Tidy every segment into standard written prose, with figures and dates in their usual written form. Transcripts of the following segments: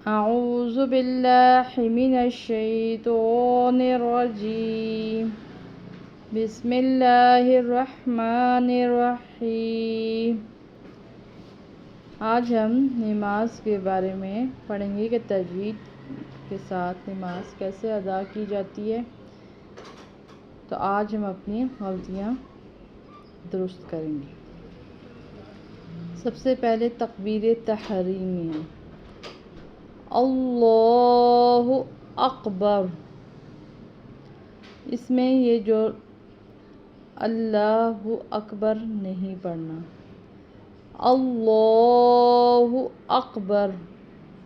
اعوذ باللہ من الشیطان الرجیم بسم اللہ الرحمن الرحیم۔ آج ہم نماز کے بارے میں پڑھیں گے کہ تجوید کے ساتھ نماز کیسے ادا کی جاتی ہے۔ تو آج ہم اپنی غلطیاں درست کریں گے۔ سب سے پہلے تکبیر تحریمی ہے، اللہ اکبر۔ اس میں یہ جو اللہ اکبر نہیں پڑھنا، اللہ اکبر۔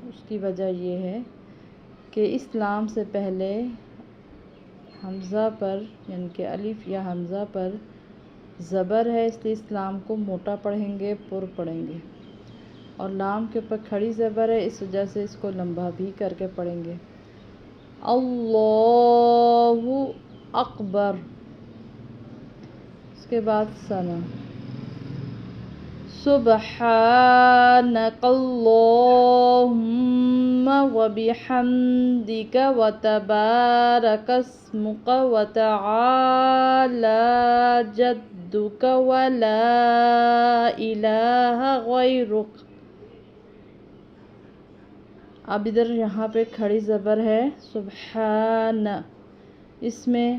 اس کی وجہ یہ ہے کہ اس لام سے پہلے حمزہ پر یعنی کہ الف یا حمزہ پر زبر ہے، اس لیے اس لام کو موٹا پڑھیں گے، پر پڑھیں گے، اور لام کے اوپر کھڑی زبر ہے، اس وجہ سے اس کو لمبا بھی کر کے پڑھیں گے، اللہ اکبر۔ اس کے بعد ثنا، سبحانک اللہم وبحمدک وتبارک اسمک وتعالی جدک ولا الہ غیرک۔ اب ادھر یہاں پہ کھڑی زبر ہے سبحان، اس میں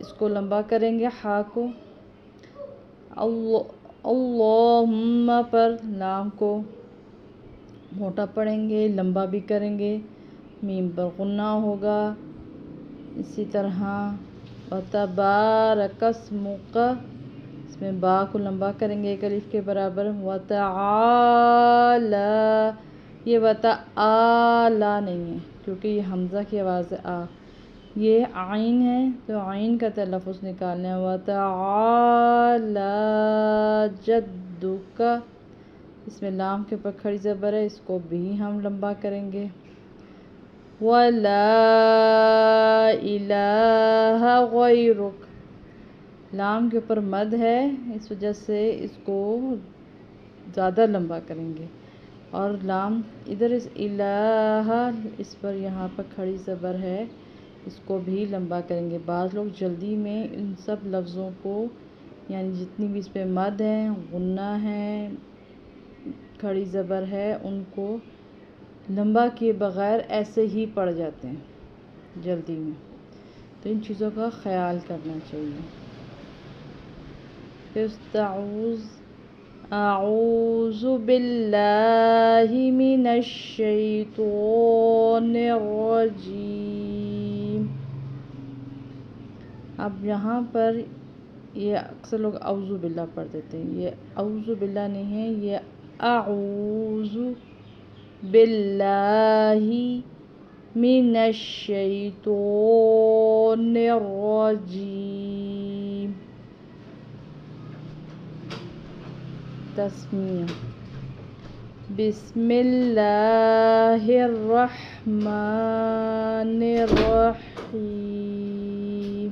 اس کو لمبا کریں گے، ہا کو، اللہم پر لام کو موٹا پڑھیں گے، لمبا بھی کریں گے، میم پر غنہ ہوگا۔ اسی طرح وتبارک اسمک، اس میں با کو لمبا کریں گے ایک الف کے برابر، وتعالی، یہ وتعالی نہیں ہے کیونکہ یہ حمزہ کی آواز ہے آ، یہ عین ہے تو عین کا تلفظ نکالنا ہے، وتعالی جدک۔ اس میں لام کے اوپر کھڑی زبر ہے، اس کو بھی ہم لمبا کریں گے، ولا الہ غیرک۔ لام کے اوپر مد ہے، اس وجہ سے اس کو زیادہ لمبا کریں گے، اور لام ادھر اس الہ، اس پر یہاں پر کھڑی زبر ہے، اس کو بھی لمبا کریں گے۔ بعض لوگ جلدی میں ان سب لفظوں کو یعنی جتنی بھی اس پہ مد ہے، غنہ ہے، کھڑی زبر ہے، ان کو لمبا کیے بغیر ایسے ہی پڑھ جاتے ہیں جلدی میں، تو ان چیزوں کا خیال کرنا چاہیے۔ پھر اعوذ باللہ من الشیطان الرجیم۔ اب یہاں پر یہ اکثر لوگ اعوذ باللہ پڑھ دیتے ہیں، یہ اعوذ باللہ نہیں ہے، یہ اعوذ باللہ من الشیطان الرجیم۔ تسمیہ، بسم اللہ الرحمن الرحیم۔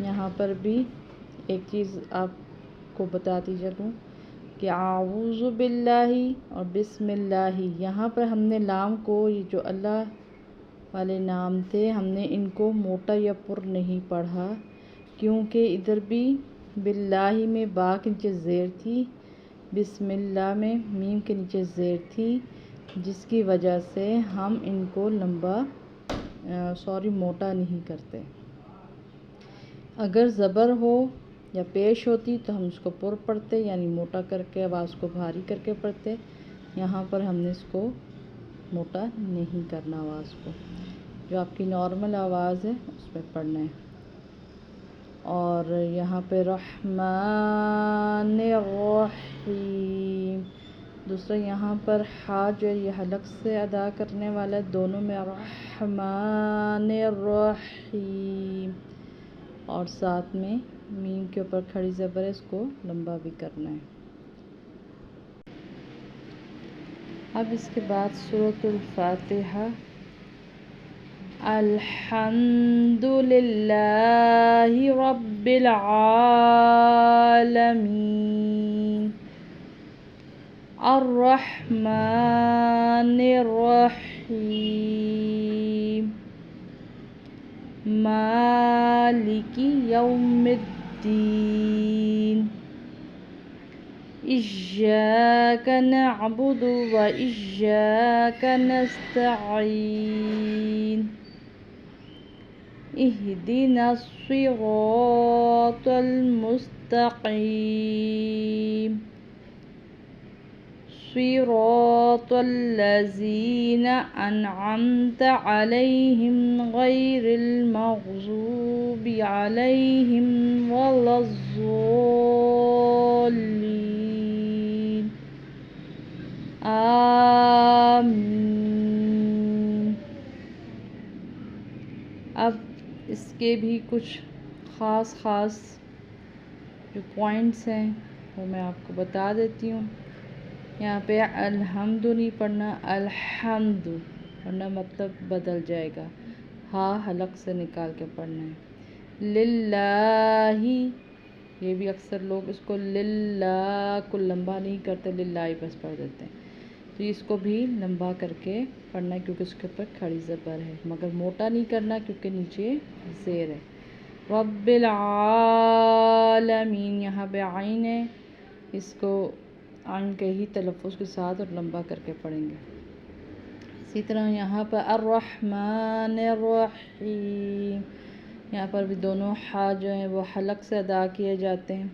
یہاں پر بھی ایک چیز آپ کو بتاتی چلوں کہ اعوذ باللہ اور بسم اللہ، یہاں پر ہم نے لام کو، یہ جو اللہ والے نام تھے، ہم نے ان کو موٹا یا پر نہیں پڑھا، کیونکہ ادھر بھی باللہ میں با کے نیچے زیر تھی، بسم اللہ میں میم کے نیچے زیر تھی، جس کی وجہ سے ہم ان کو موٹا نہیں کرتے۔ اگر زبر ہو یا پیش ہوتی تو ہم اس کو پر پڑھتے، یعنی موٹا کر کے آواز کو بھاری کر کے پڑھتے۔ یہاں پر ہم نے اس کو موٹا نہیں کرنا، آواز کو جو آپ کی نارمل آواز ہے اس پہ پڑھنا ہے۔ اور یہاں پہ رحمن الرحیم، دوسرا یہاں پر ہا جو ہے یہ حلق سے ادا کرنے والا ہے، دونوں میں رحمن الرحیم، اور ساتھ میں میم کے اوپر کھڑی زبر ہے، اس کو لمبا بھی کرنا ہے۔ اب اس کے بعد سورۃ الفاتحہ، الحمد للہ رب العالمین، الرحمن الرحیم مالک یوم الدین إياك نعبد وإياك نستعين اهدنا الصراط المستقيم صراط الذين أنعمت عليهم غير المغضوب عليهم ولا الضالين آمین۔ اب اس کے بھی کچھ خاص جو پوائنٹس ہیں وہ میں آپ کو بتا دیتی ہوں۔ یہاں پہ الحمد نہیں پڑھنا، الحمد ورنہ مطلب بدل جائے گا۔ ہا حلق سے نکال کے پڑھنا ہے۔ للہ، یہ بھی اکثر لوگ اس کو للہ کو لمبا نہیں کرتے، للہ بس پڑھ دیتے ہیں، تو اس کو بھی لمبا کر کے پڑھنا ہے کیونکہ اس کے اوپر کھڑی زبر ہے، مگر موٹا نہیں کرنا کیونکہ نیچے زیر ہے۔ رب العالمین، یہاں پہ عین ہے، اس کو عین کے ہی تلفظ کے ساتھ اور لمبا کر کے پڑھیں گے۔ اسی طرح یہاں پر الرحمن الرحیم، یہاں پر بھی دونوں ہا جو ہیں وہ حلق سے ادا کیے جاتے ہیں،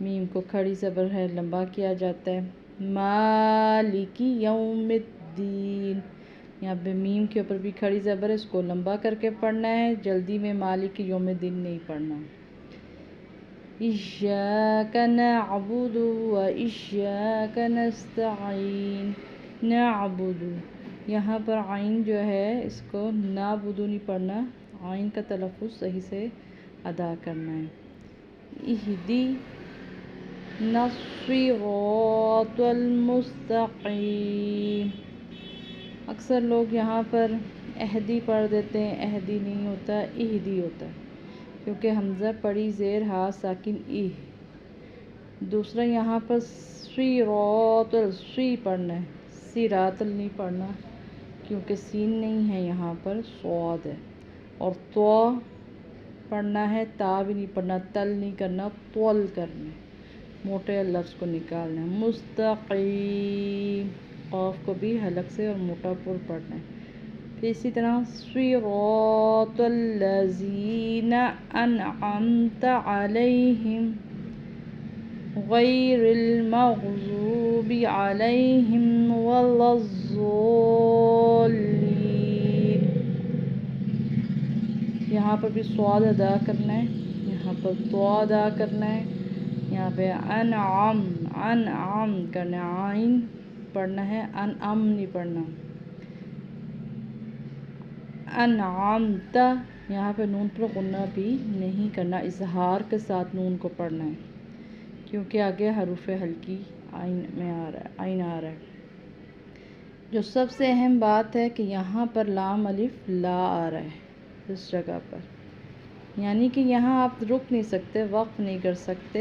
میم کو کھڑی زبر ہے لمبا کیا جاتا ہے۔ مالک یوم الدین، یہاں پہ میم کے اوپر بھی کھڑی زبر ہے، اس کو لمبا کر کے پڑھنا ہے، جلدی میں مالک یوم الدین نہیں پڑھنا۔ ایاک نعبد و ایاک نستعین، نعبد، یہاں پر عین جو ہے اس کو نعبد نہیں پڑھنا، عین کا تلفظ صحیح سے ادا کرنا ہے۔ اہدنا الصراط المستقیم، اکثر لوگ یہاں پر اہدی پڑھ دیتے ہیں، اہدی نہیں ہوتا، اہدی ہوتا ہے کیونکہ حمزہ پڑی زیر ہا ساکن ای۔ دوسرا یہاں پر صراط سی پڑھنا ہے، صراط نہیں پڑھنا کیونکہ سین نہیں ہے، یہاں پر صاد ہے، اور تو پڑھنا ہے، تا بھی نہیں پڑھنا، تل نہیں کرنا، طول کرنا ہے، موٹے لفظ کو نکالنا ہے۔ مستقیم، قاف کو بھی حلق سے اور موٹا پر پڑھنا ہے۔ پھر اسی طرح صراط الذین انعمت علیہم غیر المغضوب علیہم ولا الضالین، یہاں پر بھی صاد ادا کرنا ہے، یہاں پر تو ادا کرنا ہے، یہاں پہ انعم انعم کرنا ہے، عین پڑھنا ہے، انعم نہیں پڑھنا۔ انعمت، یہاں پہ نون پر غنہ بھی نہیں کرنا، اظہار کے ساتھ نون کو پڑھنا ہے کیونکہ آگے حروف ہلکی عین میں آ رہا ہے، عین آ رہا ہے۔ جو سب سے اہم بات ہے کہ یہاں پر لام الف لا آ رہا ہے اس جگہ پر، یعنی کہ یہاں آپ رک نہیں سکتے، وقف نہیں کر سکتے،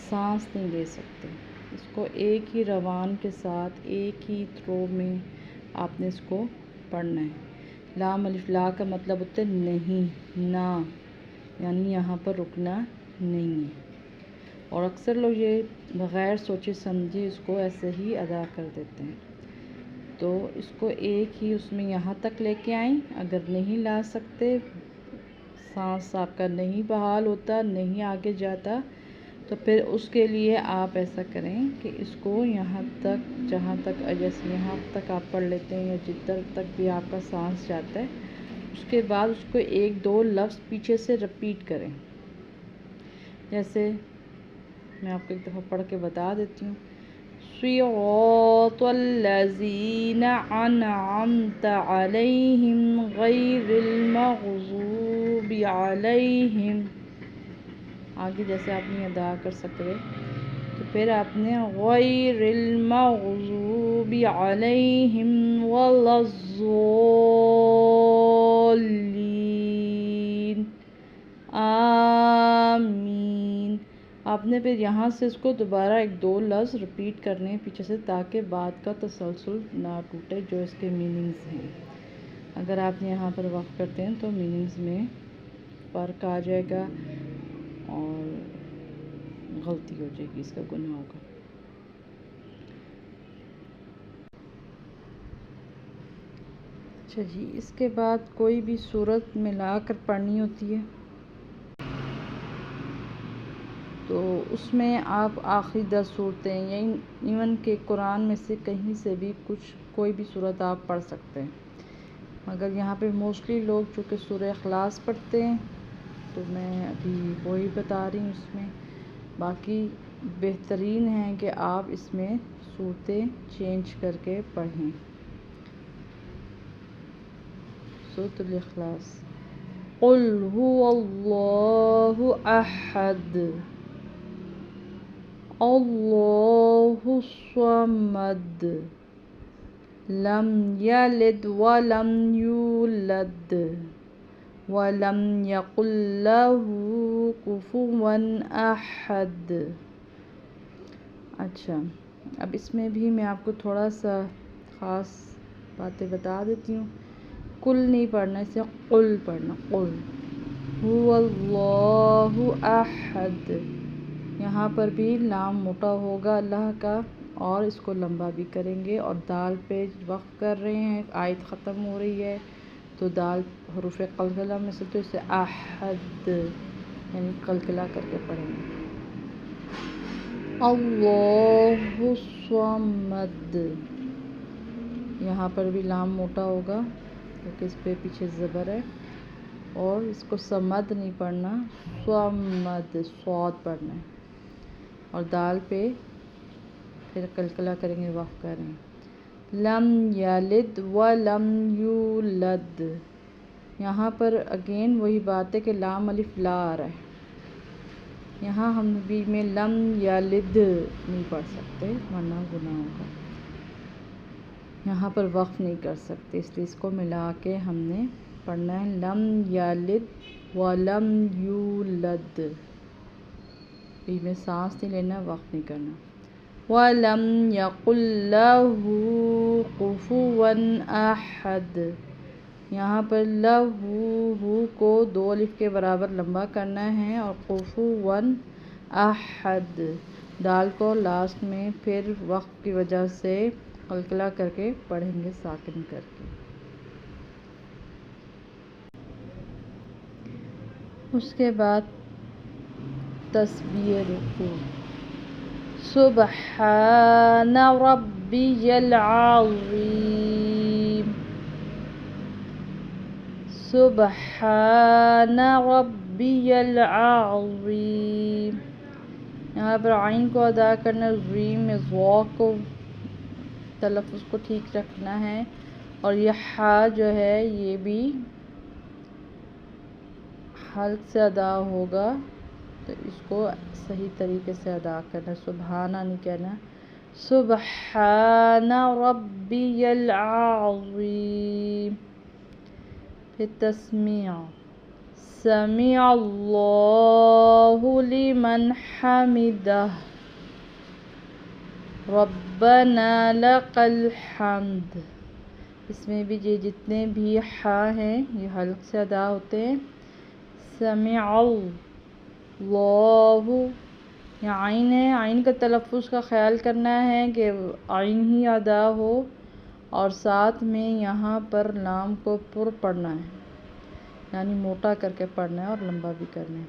سانس نہیں لے سکتے، اس کو ایک ہی روان کے ساتھ ایک ہی تھرو میں آپ نے اس کو پڑھنا ہے۔ لام الف لا کا مطلب ہوتا ہے نہیں، نہ، یعنی یہاں پر رکنا نہیں ہے، اور اکثر لوگ یہ بغیر سوچے سمجھے اس کو ایسے ہی ادا کر دیتے ہیں، تو اس کو ایک ہی اس میں یہاں تک لے کے آئیں، اگر نہیں لا سکتے، سانس آپ کا نہیں بحال ہوتا، نہیں آگے جاتا، تو پھر اس کے لیے آپ ایسا کریں کہ اس کو یہاں تک، جہاں تک جیسے یہاں تک آپ پڑھ لیتے ہیں یا جدھر تک بھی آپ کا سانس جاتا ہے، اس کے بعد اس کو ایک دو لفظ پیچھے سے رپیٹ کریں۔ جیسے میں آپ کو ایک دفعہ پڑھ کے بتا دیتی ہوں۔ صراط الذین انعمت علیہم غیر المغضوب علیہم، آگے جیسے آپ نہیں ادا کر سکتے تو پھر آپ نے غیر المغضوب علیہم ولا الضالین، آمین، آپ نے پھر یہاں سے اس کو دوبارہ 1-2 لفظ ریپیٹ کرنے ہیں پیچھے سے، تاکہ بات کا تسلسل نہ ٹوٹے جو اس کے میننگز ہیں۔ اگر آپ یہاں پر وقف کرتے ہیں تو میننگز میں فرق آ جائے گا اور غلطی ہو جائے گی، اس کا گناہ ہوگا۔ اچھا جی، اس کے بعد کوئی بھی صورت ملا کر پڑھنی ہوتی ہے تو اس میں آپ آخری 10 صورتیں یعنی ایون کہ قرآن میں سے کہیں سے بھی کوئی بھی صورت آپ پڑھ سکتے ہیں، مگر یہاں پہ موسٹلی لوگ چونکہ سورہ اخلاص پڑھتے ہیں تو میں ابھی وہی بتا رہی ہوں۔ اس میں باقی بہترین ہے کہ آپ اس میں صورتیں چینج کر کے پڑھیں۔ سورۃ الاخلاص، قل هو اللہ احد اللہ الصمد لم یلد ولم یولد ولم یکن لہ کفوا احد۔ اچھا، اب اس میں بھی میں آپ کو تھوڑا سا خاص باتیں بتا دیتی ہوں۔ کل نہیں پڑھنا، اسے قل پڑھنا، قل هو اللہ احد۔ یہاں پر بھی لام موٹا ہوگا اللہ کا، اور اس کو لمبا بھی کریں گے، اور دال پہ وقف کر رہے ہیں، آیت ختم ہو رہی ہے تو دال حروف قلقلہ میں سے تو اسے احد یعنی قلقلہ کر کے پڑھیں گے۔ اللہ الصمد، یہاں پر بھی لام موٹا ہوگا کیونکہ اس پہ پیچھے زبر ہے، اور اس کو سمد نہیں پڑھنا، صمد صاد پڑھنا ہے، اور دال پہ پھر قلقلہ کریں گے، وقف کریں گے۔ لم یلد ولم یولد، یہاں پر اگین وہی بات ہے کہ لام الف لا آ رہا ہے، یہاں ہم بھی میں لم یلد نہیں پڑھ سکتے ورنہ گناہ ہوگا، یہاں پر وقف نہیں کر سکتے، اس لیے اس کو ملا کے ہم نے پڑھنا ہے، لم یلد ولم یولد، بھی میں سانس نہیں لینا، وقف نہیں کرنا۔ وَلَمْ يَقُلْ لَهُ كُفُوًا أَحَدٌ، یہاں پر لہو کو 2 الف کے برابر لمبا کرنا ہے، اور کفواً احد دال کو لاسٹ میں پھر وقت کی وجہ سے قلقلہ کر کے پڑھیں گے، ساکن کر کے۔ اس کے بعد تسبیح رکوع، سبحان ربی العظیم، سبحان ربی العظیم، یہاں پر عین کو ادا کرنا، زیم میں ضا کو تلفظ کو ٹھیک رکھنا ہے، اور یہ ہا جو ہے یہ بھی حلق سے ادا ہوگا، تو اس کو صحیح طریقے سے ادا کرنا، سبحانہ نہیں کہنا، سبحان ربی العظیم۔ پھر تسمیع، سمیع اللہ لمن حمدہ، ربنا لک الحمد، اس میں بھی یہ جتنے بھی ہا ہیں یہ حلق سے ادا ہوتے ہیں، سمیع اللہ، یہ عین ہے، عین کا تلفظ کا خیال کرنا ہے کہ عین ہی ادا ہو، اور ساتھ میں یہاں پر لام کو پر پڑھنا ہے، یعنی موٹا کر کے پڑھنا ہے اور لمبا بھی کرنا ہے۔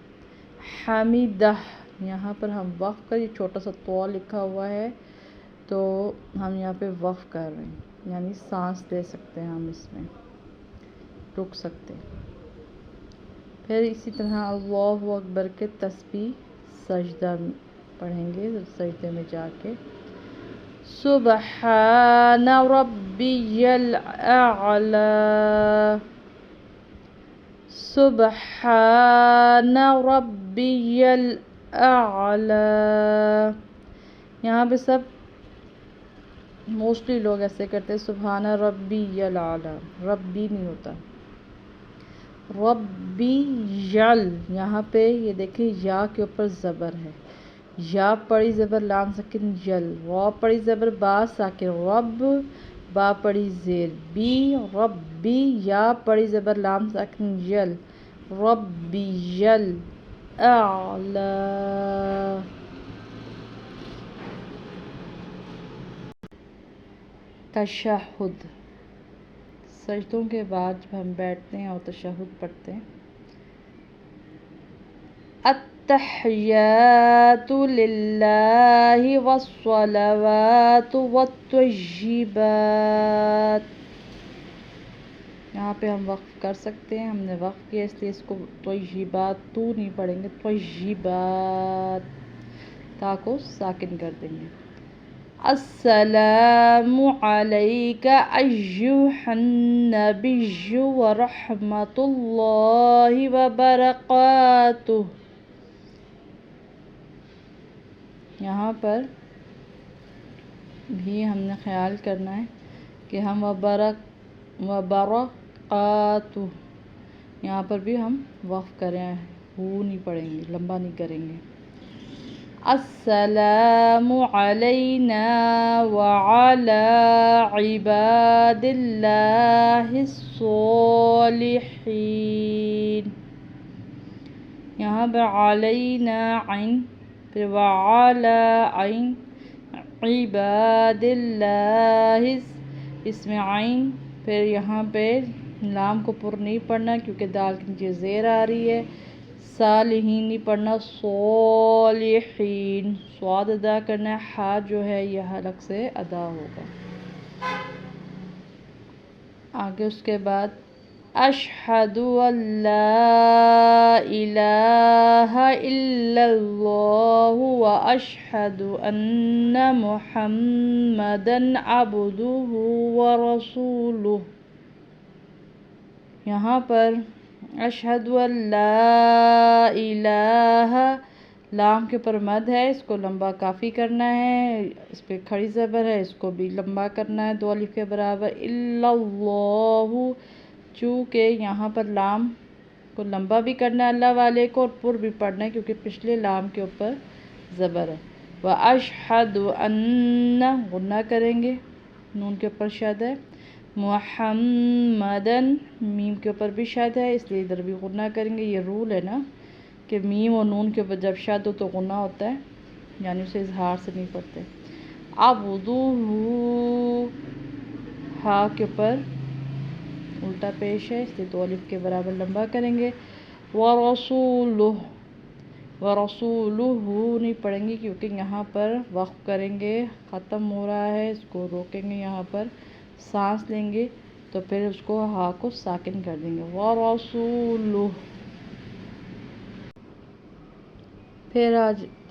حمیدہ، یہاں پر ہم وقف کر، یہ چھوٹا سا طوا لکھا ہوا ہے تو ہم یہاں پہ وقف کر رہے ہیں، یعنی سانس دے سکتے ہیں، ہم اس میں رک سکتے ہیں۔ پھر اسی طرح اللہ اکبر کے تسبیح سجدہ پڑھیں گے، سجدے میں جا کے، سبحان ربی الاعلی، سبحان ربی الاعلی، یہاں پہ سب موسٹلی لوگ ایسے کرتے ہیں، سبحان ربی الاعلی، ربی نہیں ہوتا، ربی یل، یہاں پہ یہ دیکھیں یا کے اوپر زبر ہے، یا پڑی زبر لام ساکن یل، را پڑی زبر با ساکن رب، با پڑی زیر بی ربی، یا پڑی زبر لام ساکن یل ربی یل اعلی۔ تشہد، سجدوں کے بعد جب ہم بیٹھتے ہیں اور تشہد پڑھتے ہیں، التحیات للہ والصلوات والطیبات، یہاں پہ ہم وقف کر سکتے ہیں، ہم نے وقف کیا اس لیے اس کو طیبات تو نہیں پڑھیں گے، طیبات، تا کو ساکن کر دیں گے۔ السلام علیک ایہا النبی ورحمۃ اللہ وبرکاتہ، یہاں پر بھی ہم نے خیال کرنا ہے کہ ہم وبرکاتہ، یہاں پر بھی ہم وقف کریں، ہو نہیں پڑھیں گے، لمبا نہیں کریں گے۔ السلام علینا وعلی عباد اللہ الصالحین، یہاں پر علینا عین، پھر وعلی عین، عباد اللہ، اس میں عین، پھر یہاں پہ لام کو پر نہیں پڑھنا کیونکہ دال کے نیچے زیر آ رہی ہے، صالحین نہیں پڑھنا، صالحین، صاد ادا کرنا ہے، ہا جو ہے یہ حلق سے ادا ہوگا۔ آگے اس کے بعد اشہد ان لا الہ الا اللہ واشہد ان محمدا عبدہ ورسولہ، یہاں پر اشہد ان لا الہ، لام کے اوپر مد ہے، اس کو لمبا کافی کرنا ہے، اس پہ کھڑی زبر ہے، اس کو بھی لمبا کرنا ہے دو الف کے برابر، الا اللہ، چونکہ یہاں پر لام کو لمبا بھی کرنا ہے اللہ والے کو، اور پر بھی پڑھنا ہے کیونکہ پچھلے لام کے اوپر زبر ہے۔ واشہد ان، غنہ کریں گے، نون کے اوپر شد ہے، محمدن، میم کے اوپر بھی شد ہے، اس لیے ادھر بھی غنہ کریں گے، یہ رول ہے نا کہ میم اور نون کے اوپر جب شد ہو تو غنہ ہوتا ہے، یعنی اسے اظہار سے نہیں پڑھتے۔ عبدہ، ہا کے اوپر الٹا پیش ہے، اس لیے دو الف کے برابر لمبا کریں گے۔ ورسولہ، ورسولہ نہیں پڑھیں گے کیونکہ یہاں پر وقف کریں گے، ختم ہو رہا ہے، اس کو روکیں گے، یہاں پر سانس لیں گے تو پھر اس کو ہا کو ساکن کر دیں گے، ورسولہ۔ پھر آ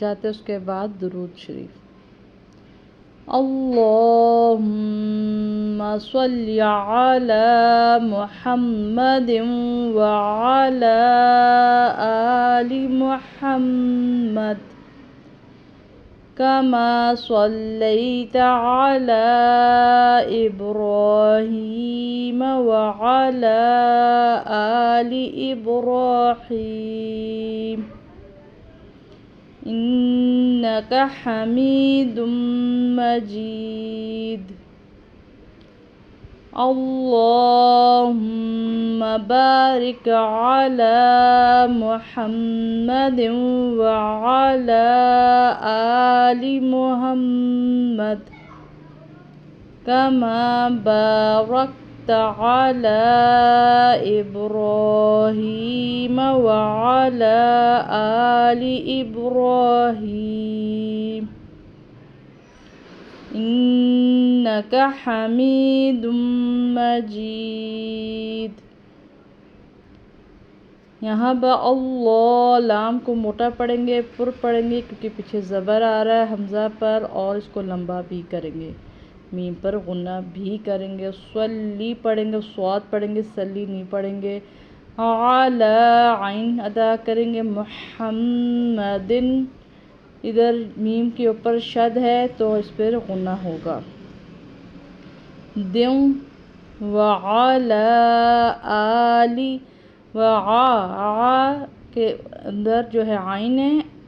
جاتے اس کے بعد درود شریف، اللہم صلی علی محمد وعلی آل محمد کما صلیت علی ابراہیم وعلی آل ابراہیم انک حمید مجید، اللہم بارک علی محمد وعلی آل محمد کما بارکت علی ابراہیم وعلی آل ابراہیم انک حمید مجید۔ یہاں با اللہ، لام کو موٹا پڑھیں گے، پر پڑھیں گے کیونکہ پیچھے زبر آ رہا ہے حمزہ پر، اور اس کو لمبا بھی کریں گے، میم پر غنہ بھی کریں گے، صلی پڑھیں گے، صاد پڑھیں گے، سلی نہیں پڑھیں گے، علی عین ادا کریں گے، محمدن، ادھر میم کے اوپر شد ہے تو اس پر غنہ ہوگا، دوں، وعلی آلی، وعا کے اندر جو ہے عین ہے،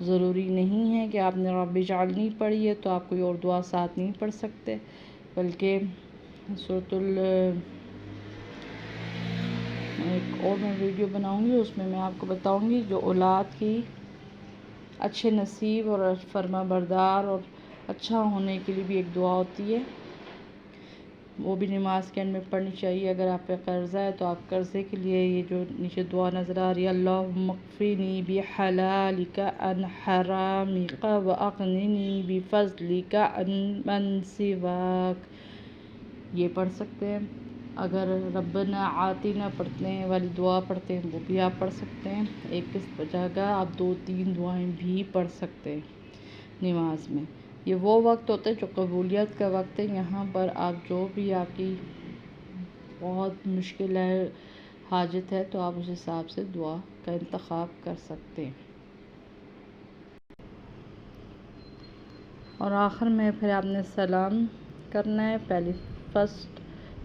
ضروری نہیں ہے کہ آپ نے رب اجعلنی پڑھی ہے تو آپ کوئی اور دعا ساتھ نہیں پڑھ سکتے، بلکہ ایک اور میں ویڈیو بناؤں گی، اس میں آپ کو بتاؤں گی جو اولاد کی اچھے نصیب اور فرما بردار اور اچھا ہونے کے لیے بھی ایک دعا ہوتی ہے، وہ بھی نماز کے اینڈ میں پڑھنی چاہیے۔ اگر آپ پہ قرضہ ہے تو آپ قرضے کے لیے یہ جو نیچے دعا نظر آ رہی ہے، اللہم اکفنی بحلالک عن حرامک واغننی بفضلک عن من سواک، یہ پڑھ سکتے ہیں۔ اگر ربنا آتنا پڑھتے ہیں والی دعا پڑھتے ہیں وہ بھی آپ پڑھ سکتے ہیں۔ ایک اس جگہ آپ 2-3 دعائیں بھی پڑھ سکتے ہیں نماز میں۔ یہ وہ وقت ہوتا ہے جو قبولیت کا وقت ہے، یہاں پر آپ جو بھی آپ کی بہت مشکل ہے، حاجت ہے، تو آپ اس حساب سے دعا کا انتخاب کر سکتے ہیں۔ اور آخر میں پھر آپ نے سلام کرنا ہے، پہلی فرسٹ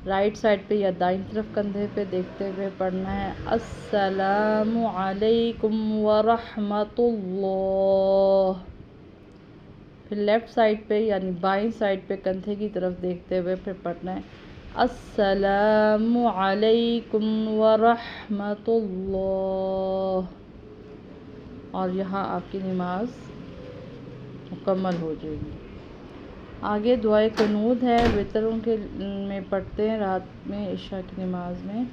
رائٹ سائڈ پہ یا دائیں طرف کندھے پہ دیکھتے ہوئے پڑھنا ہے، السلام علیکم ورحمۃ اللہ۔ پھر لیفٹ سائڈ پہ یعنی بائیں سائڈ پہ کندھے کی طرف دیکھتے ہوئے پھر پڑھنا ہے، السلام علیکم ورحمۃ اللہ، اور یہاں آپ کی نماز مکمل ہو جائے گی۔ آگے دعائے قنوت ہے، وتروں کے میں پڑھتے ہیں رات میں عشاء کی نماز میں،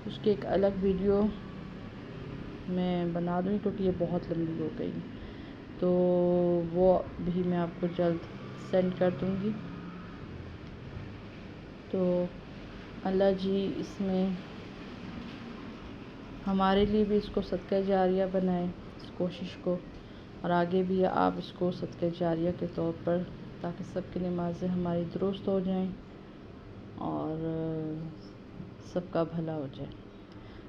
اس کی ایک الگ ویڈیو میں بنا دوں گی کیونکہ یہ بہت لمبی ہو گئی، تو وہ بھی میں آپ کو جلد سینڈ کر دوں گی۔ تو اللہ جی اس میں ہمارے لیے بھی اس کو صدقہ جاریہ بنائے اس کوشش کو، اور آگے بھی آپ اس کو صدقہ جاریہ کے طور پر، تاکہ سب کی نمازیں ہماری درست ہو جائیں اور سب کا بھلا ہو جائے،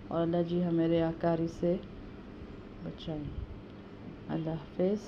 اور اللہ جی ہمیں ریاکاری سے بچائیں۔ اللہ حافظ۔